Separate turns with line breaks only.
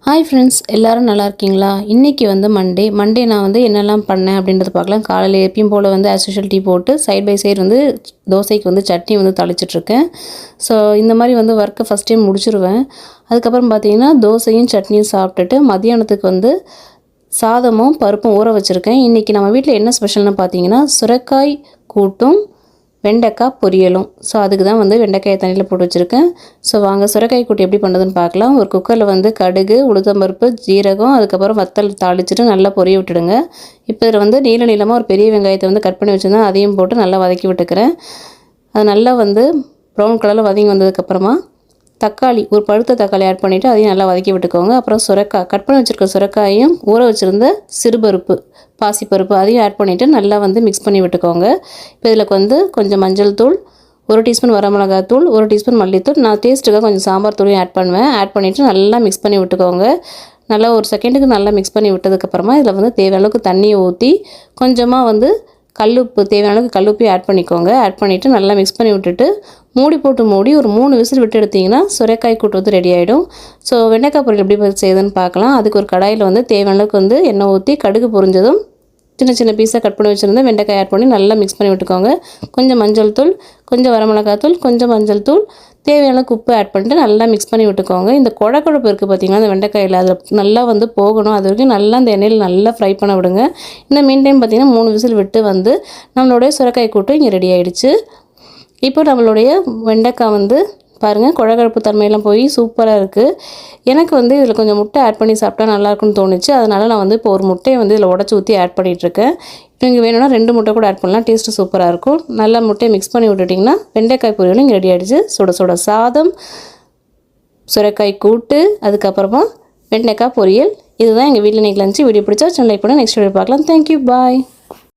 Hi friends, எல்லோரும் நல்லா இருக்கீங்களா? இன்றைக்கி வந்து மண்டே நான் வந்து என்னெல்லாம் பண்ணேன் அப்படின்றத பார்க்கலாம். காலையில் எப்பயும் போல் வந்து ஆஸ் யூஷுவல் டீ போட்டு சைட் பை சைடு வந்து தோசைக்கு வந்து சட்னி வந்து தாளிச்சிட்ருக்கேன். ஸோ இந்த மாதிரி வந்து ஒர்க்கை ஃபஸ்ட் டைம் முடிச்சிருவேன். அதுக்கப்புறம் பார்த்திங்கன்னா தோசையும் சட்னியும் சாப்பிட்டுட்டு மதியானத்துக்கு வந்து சாதமும் பருப்பும் ஊற வச்சுருக்கேன். இன்றைக்கி நம்ம வீட்டில் என்ன ஸ்பெஷல்னு பார்த்தீங்கன்னா சுரைக்காய் கூட்டும் வெண்டைக்காய் பொரியலும். ஸோ அதுக்கு தான் வந்து வெண்டைக்காயை தண்ணியில் போட்டு வச்சுருக்கேன். ஸோ வாங்க சுரைக்காய் கூட்டு எப்படி பண்ணுறதுன்னு பார்க்கலாம். ஒரு குக்கரில் வந்து கடுகு, உளுத்தம்பருப்பு, ஜீரகம், அதுக்கப்புறம் வத்தல் தாளிச்சிட்டு நல்லா பொரிய விட்டுடுங்க. இப்போ இதில் வந்து நீளமாக ஒரு பெரிய வெங்காயத்தை வந்து கட் பண்ணி வச்சுருந்தேன். அதையும் போட்டு நல்லா வதக்கி விட்டுக்கிறேன். அது நல்லா வந்து ப்ரௌன் கலரில் வதங்கி வந்ததுக்கப்புறமா தக்காளி, ஒரு பழுத்த தக்காளி ஆட் பண்ணிவிட்டு அதையும் நல்லா வதக்கி விட்டுக்கோங்க. அப்புறம் சுரைக்காய், கட் பண்ணி வச்சுருக்க சுரைக்காயும் ஊற வச்சுருந்த சிறுபருப்பு, பாசிப்பருப்பு அதையும் ஆட் பண்ணிவிட்டு நல்லா வந்து மிக்ஸ் பண்ணி விட்டுக்கோங்க. இப்போ இதில் வந்து கொஞ்சம் மஞ்சள் தூள், 1 டீஸ்பூன் வரமிளகாத்தூள், 1 டீஸ்பூன் மல்லித்தூள், நான் டேஸ்ட்டுக்காக கொஞ்சம் சாம்பார் தூளையும் ஆட் பண்ணுவேன். ஆட் பண்ணிவிட்டு நல்லா மிக்ஸ் பண்ணி விட்டுக்கோங்க. நல்லா ஒரு செகண்டுக்கு நல்லா மிக்ஸ் பண்ணி விட்டதுக்கப்புறமா இதில் வந்து தேவையான அளவுக்கு தண்ணியை ஊற்றி கொஞ்சமாக வந்து கல்லுப்பு, தேவையான அளவுக்கு கல்லுப்பையும் ஆட் பண்ணிக்கோங்க. ஆட் பண்ணிவிட்டு நல்லா மிக்ஸ் பண்ணி விட்டுட்டு மூடி ஒரு 3 விசில் விட்டு எடுத்திங்கன்னா சுரைக்காய் கூட்டு வந்து ரெடி ஆகிடும். ஸோ வெண்டைக்காய் பொரியல் எப்படி செய்யுதுன்னு பார்க்கலாம். அதுக்கு ஒரு கடாயில் வந்து தேவையான அளவுக்கு வந்து எண்ணெய் ஊற்றி கடுகு பொரிஞ்சதும் சின்ன பீஸாக கட் பண்ணி வச்சுருந்தேன் வெண்டைக்காய் ஆட் பண்ணி நல்லா மிக்ஸ் பண்ணி விட்டுக்கோங்க. கொஞ்சம் மஞ்சள் தூள், கொஞ்சம் வரமிளகாத்தூள், கொஞ்சம் மஞ்சள் தூள், தேவையான உப்பு ஆட் பண்ணிட்டு நல்லா மிக்ஸ் பண்ணி விட்டுக்கோங்க. இந்த குழம்பு இருக்குது பார்த்திங்கன்னா, அந்த வெண்டைக்காயில் அதில் நல்லா வந்து போகணும். அது வரைக்கும் நல்லா அந்த எண்ணெயில் நல்லா ஃப்ரை பண்ண விடுங்க. இந்த மீன் டைம் பார்த்திங்கன்னா 3 விசில் விட்டு வந்து நம்மளுடைய சுரைக்காய் கூட்டு இங்கே ரெடி ஆகிடுச்சு. இப்போ நம்மளுடைய வெண்டைக்காய் வந்து பாருங்கள் குழகழப்பு தன்மையெல்லாம் போய் சூப்பராக இருக்குது. எனக்கு வந்து இதில் கொஞ்சம் முட்டை ஆட் பண்ணி சாப்பிட்டா நல்லாயிருக்குன்னு தோணுச்சு. அதனால் நான் வந்து இப்போ ஒரு முட்டையை வந்து இதில் உடச்சி ஊற்றி ஆட் பண்ணிகிட்ருக்கேன். நீங்கள் வேணும்னா 2 முட்டை கூட ஆட் பண்ணலாம், டேஸ்ட்டு சூப்பராக இருக்கும். நல்லா முட்டையை மிக்ஸ் பண்ணி விட்டுட்டிங்கன்னா வெண்டைக்காய் பொரியலும் இங்கே ரெடி ஆகிடுச்சு. சுட சாதம், சுரைக்காய் கூட்டு, அதுக்கப்புறமா வெண்டைக்காய் பொரியல். இதுதான் எங்கள் வீட்டில் இன்றைக்கி லஞ்சு. வீடியோ பிடிச்சா சேனல் லைக் பண்ணி நெக்ஸ்ட் வீடியோ பார்க்கலாம். தேங்க்யூ, பாய்.